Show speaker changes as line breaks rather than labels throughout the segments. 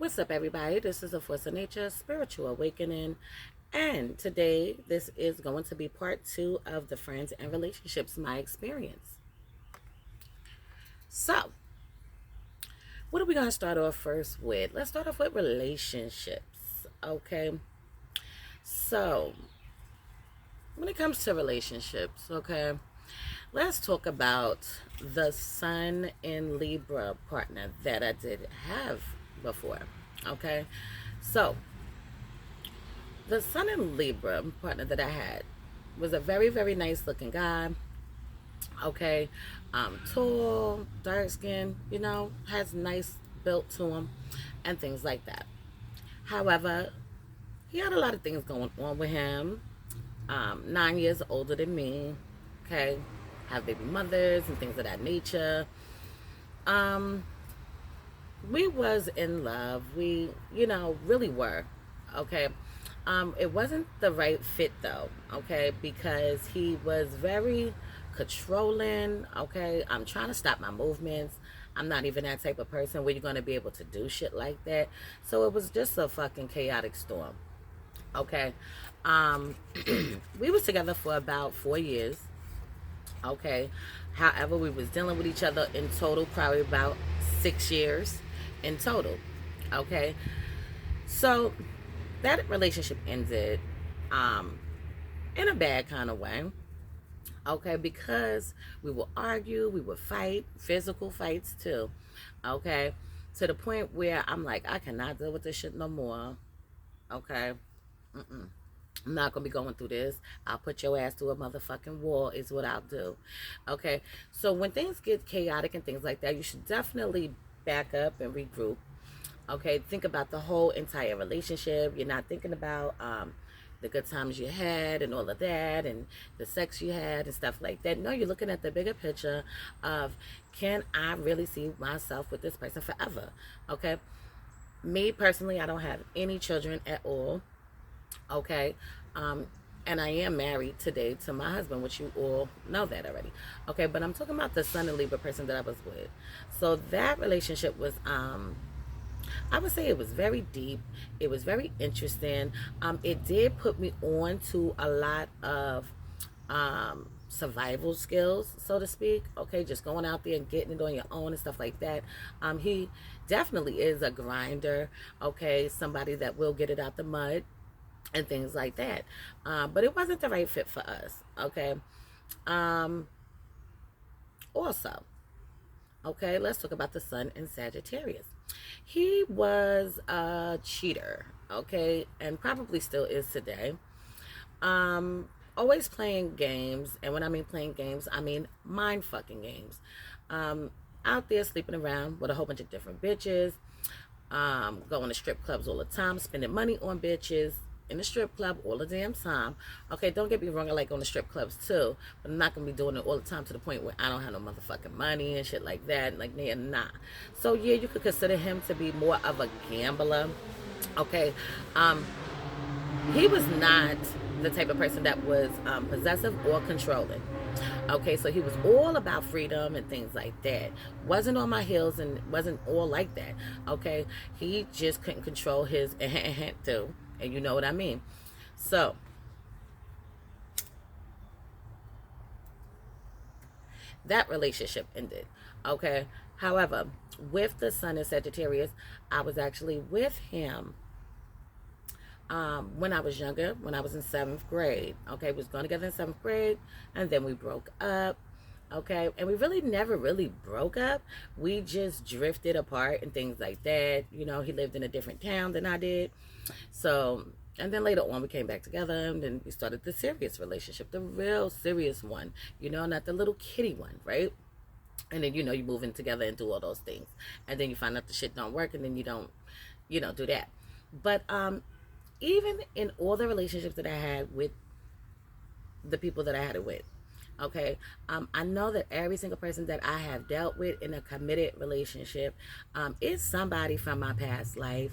What's up, everybody? This is A Force of Nature Spiritual Awakening, and today this is going to be part two of the friends and relationships, my experience. So, what are we going to start off first with? Let's start off with relationships, okay? So, when it comes to relationships, okay, let's talk about the Sun in Libra partner that I did have before, okay? So, the Sun in Libra partner that I had was a very, very nice looking guy. Okay. Tall, dark skin, has nice built to him and things like that. However, he had a lot of things going on with him. 9 years older than me. Okay. Have baby mothers and things of that nature. Um, we was in love. We, really were. Okay. It wasn't the right fit though, okay, because he was very controlling, okay. I'm trying to stop my movements. I'm not even that type of person where you're gonna be able to do shit like that. So it was just a fucking chaotic storm. Okay. Um we was together for about 4 years. Okay. However, we was dealing with each other in total probably about 6 years in total. Okay. So that relationship ended um, in a bad kind of way. Okay, because we would argue, we would fight, physical fights too. Okay, to the point where I'm like, I cannot deal with this shit no more. Okay, mm-mm. I'm not gonna be going through this. I'll put your ass through a motherfucking wall, is what I'll do. Okay, so when things get chaotic and things like that, you should definitely back up and regroup. Okay, think about the whole entire relationship. You're not thinking about the good times you had and all of that and the sex you had and stuff like that. No, you're looking at the bigger picture of, can I really see myself with this person forever? Okay, me personally, I don't have any children at all. Okay, um, and I am married today to my husband, which you all know that already. Okay, but I'm talking about the Sun and Libra person that I was with. So that relationship was I would say it was very deep. It was very interesting. It did put me on to a lot of survival skills, so to speak. Okay, just going out there and getting it on your own and stuff like that. He definitely is a grinder. Okay, somebody that will get it out the mud and things like that. But it wasn't the right fit for us. Okay. Um, Also, okay, let's talk about the Sun in Sagittarius. He was a cheater, okay, and probably still is today. Always playing games, and when I mean playing games, I mean mind fucking games. Um, Out there sleeping around with a whole bunch of different bitches, going to strip clubs all the time, spending money on bitches in the strip club all the damn time. Okay, don't get me wrong, I like going to strip clubs too, but I'm not gonna be doing it all the time to the point where I don't have no motherfucking money and shit like that. Like, yeah, nah. So yeah, you could consider him to be more of a gambler. Okay, um, he was not the type of person that was possessive or controlling. Okay, so he was all about freedom and things like that. Wasn't on my heels and wasn't all like that. Okay, he just couldn't control his too, and you know what I mean. So that relationship ended. Okay, however, with the Sun in Sagittarius, I was actually with him when I was younger, when I was in seventh grade. Okay, we was going together in seventh grade, and then we broke up. Okay, and we really never really broke up. We just drifted apart and things like that. He lived in a different town than I did. So, and then later on, we came back together, and then we started the serious relationship, the real serious one. Not the little kitty one, right? And then you move in together and do all those things, and then you find out the shit don't work, and then you don't, do that. But even in all the relationships that I had with the people that I had it with, okay, I know that every single person that I have dealt with in a committed relationship is somebody from my past life.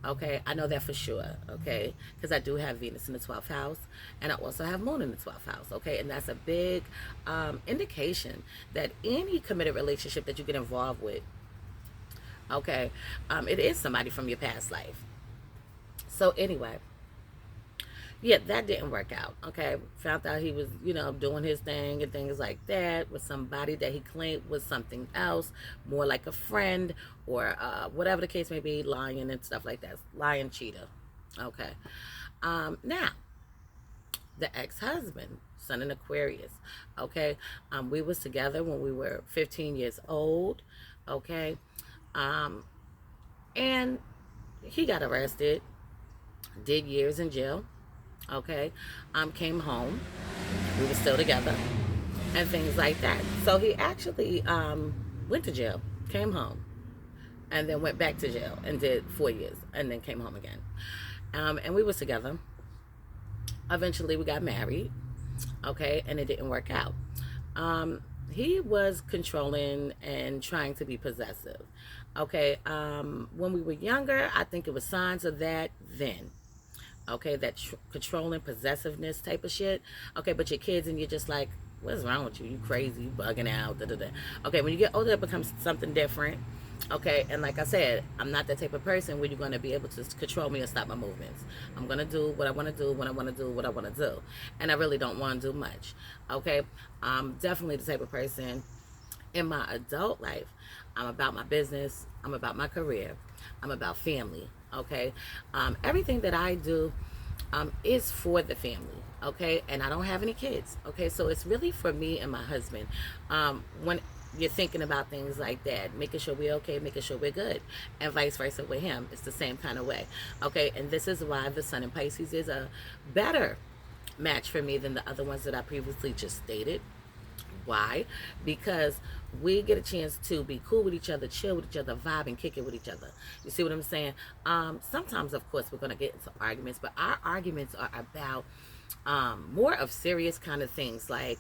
Okay, I know that for sure. Okay, because I do have Venus in the 12th house, and I also have Moon in the 12th house. Okay, and that's a big indication that any committed relationship that you get involved with Okay. It is somebody from your past life. So anyway, yeah, that didn't work out. Okay, found out he was, doing his thing and things like that with somebody that he claimed was something else, more like a friend or whatever the case may be, lying and stuff like that, lying cheater. Okay, now the ex-husband, Sun in Aquarius. Okay, we was together when we were 15 years old. Okay, um, and he got arrested, did years in jail. Okay, came home. We were still together and things like that. So he actually went to jail, came home, and then went back to jail and did 4 years, and then came home again. And we was together. Eventually, we got married. Okay, and it didn't work out. He was controlling and trying to be possessive. Okay, when we were younger, I think it was signs of that then. Okay, that controlling possessiveness type of shit. Okay, but your kids and you're just like, what's wrong with you? You crazy, you bugging out. Da, da, da. Okay, when you get older, it becomes something different. Okay, and like I said, I'm not that type of person where you're going to be able to control me or stop my movements. I'm going to do what I want to do when I want to do what I want to do. And I really don't want to do much. Okay, I'm definitely the type of person in my adult life. I'm about my business, I'm about my career, I'm about family. Okay, everything that I do is for the family. Okay, and I don't have any kids. Okay, so it's really for me and my husband. When you're thinking about things like that, making sure we're okay, making sure we're good, and vice versa with him. It's the same kind of way. Okay, and this is why the Sun in Pisces is a better match for me than the other ones that I previously just stated. Why? Because we get a chance to be cool with each other, chill with each other, vibe and kick it with each other. You see what I'm saying? Sometimes, of course, we're going to get into arguments, but our arguments are about more of serious kind of things, like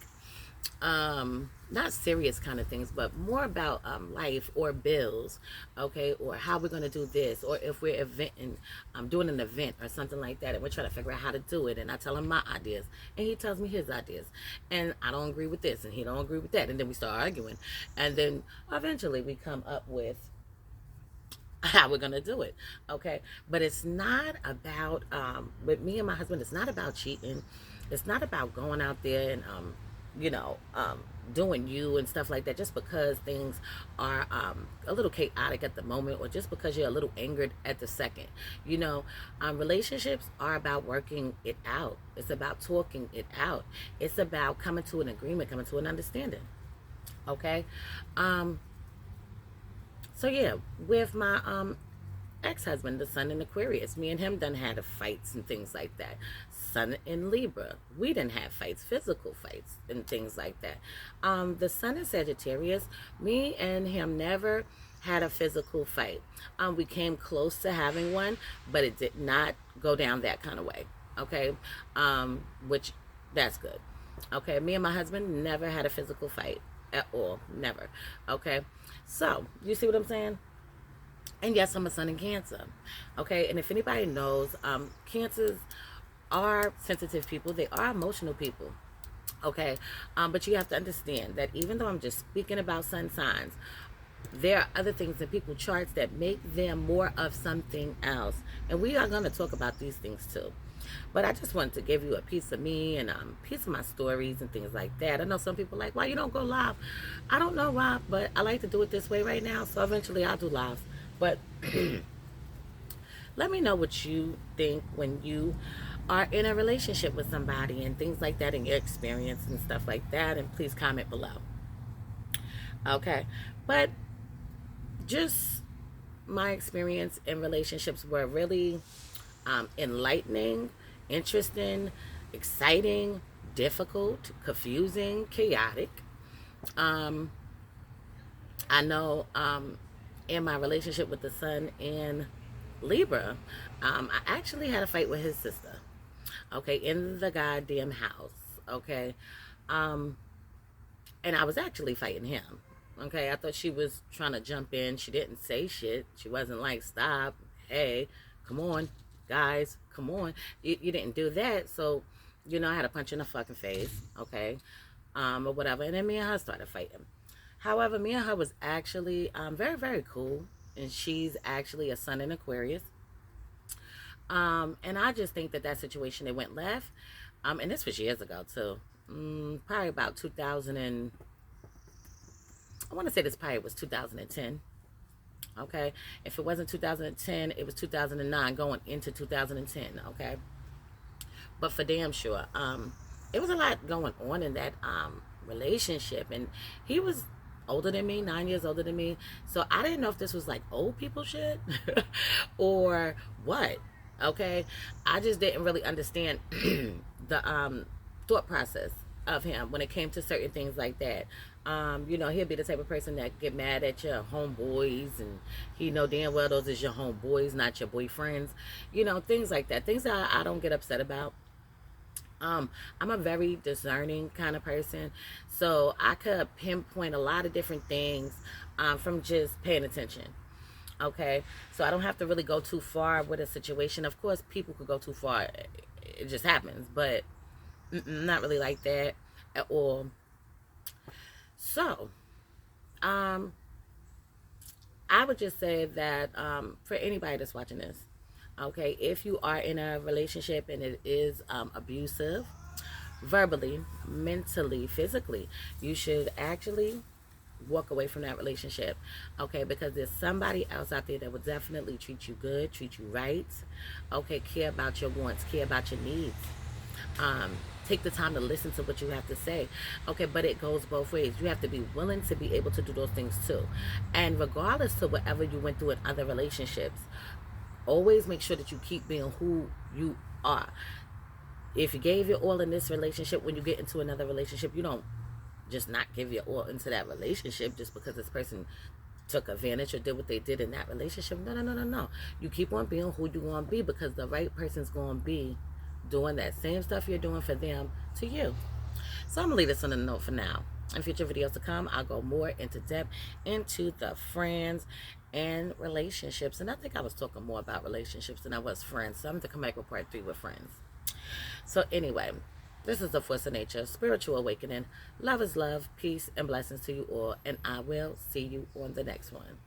not serious kind of things, but more about life or bills, okay, or how we're going to do this, or if we're eventing, doing an event or something like that, and we're trying to figure out how to do it, and I tell him my ideas and he tells me his ideas, and I don't agree with this and he don't agree with that, and then we start arguing, and then eventually we come up with how we're gonna do it. Okay, but it's not about with me and my husband, it's not about cheating, it's not about going out there and you know um doing you and stuff like that, just because things are a little chaotic at the moment, or just because you're a little angered at the second. Relationships are about working it out, it's about talking it out, it's about coming to an agreement, coming to an understanding. Okay. um so yeah, with my ex-husband, the Sun in Aquarius, me and him done had fights and things like that. Sun in Libra, we didn't have fights, physical fights and things like that. The Sun in Sagittarius, me and him never had a physical fight. We came close to having one, but it did not go down that kind of way. Okay, which that's good. Okay, me and my husband never had a physical fight at all, never. Okay, so you see what I'm saying? And yes, I'm a Sun in Cancer. Okay, and if anybody knows, Cancers are sensitive people. They are emotional people. Okay, but you have to understand that even though I'm just speaking about sun signs, there are other things in people's charts that make them more of something else. And we are going to talk about these things too. But I just wanted to give you a piece of me and piece of my stories and things like that. I know some people are like, why you don't go live? I don't know why, but I like to do it this way right now. So eventually I'll do lives. But let me know what you think when you are in a relationship with somebody and things like that, and your experience and stuff like that. And please comment below. Okay. But just my experience in relationships were really enlightening, interesting, exciting, difficult, confusing, chaotic. Um, I know in my relationship with the Sun in Libra, I actually had a fight with his sister. Okay, in the goddamn house. Okay, um, and I was actually fighting him. Okay, I thought she was trying to jump in. She didn't say shit. She wasn't like, stop, hey, come on, guys, come on. You didn't do that. So, I had a punch in the fucking face, okay, or whatever. And then me and her started fighting. However, me and her was actually very, very cool and she's actually a sun in Aquarius. And I just think that that situation, it went left. And this was years ago too. Probably about 2000 and I want to say this probably was 2010. Okay, if it wasn't 2010, it was 2009, going into 2010. Okay, but for damn sure, it was a lot going on in that relationship, and he was older than me, 9 years older than me. So I didn't know if this was like old people shit or what. Okay, I just didn't really understand the thought process of him when it came to certain things like that. You know, he'll be the type of person that get mad at your homeboys, and he know damn well those is your homeboys, not your boyfriends. You know, things like that. Things that I don't get upset about. I'm a very discerning kind of person, so I could pinpoint a lot of different things from just paying attention. Okay, so I don't have to really go too far with a situation. Of course, people could go too far; it just happens. But not really like that at all. So, um, I would just say that for anybody that's watching this, okay, if you are in a relationship and it is abusive, verbally, mentally, physically, you should actually walk away from that relationship. Okay, because there's somebody else out there that will definitely treat you good, treat you right. Okay, care about your wants, care about your needs. um, Take the time to listen to what you have to say. Okay, but it goes both ways. You have to be willing to be able to do those things too. And regardless to whatever you went through in other relationships, always make sure that you keep being who you are. If you gave your all in this relationship, when you get into another relationship, you don't just not give your all into that relationship just because this person took advantage or did what they did in that relationship. No, no, no, no, no. You keep on being who you want to be, because the right person's going to be doing that same stuff you're doing for them to you. So I'm going to leave this on a note for now. In future videos to come, I'll go more into depth into the friends and relationships. And I think I was talking more about relationships than I was friends. So I'm going to come back with part 3 with friends. So anyway, this is the Force of Nature, Spiritual Awakening. Love is love, peace, and blessings to you all. And I will see you on the next one.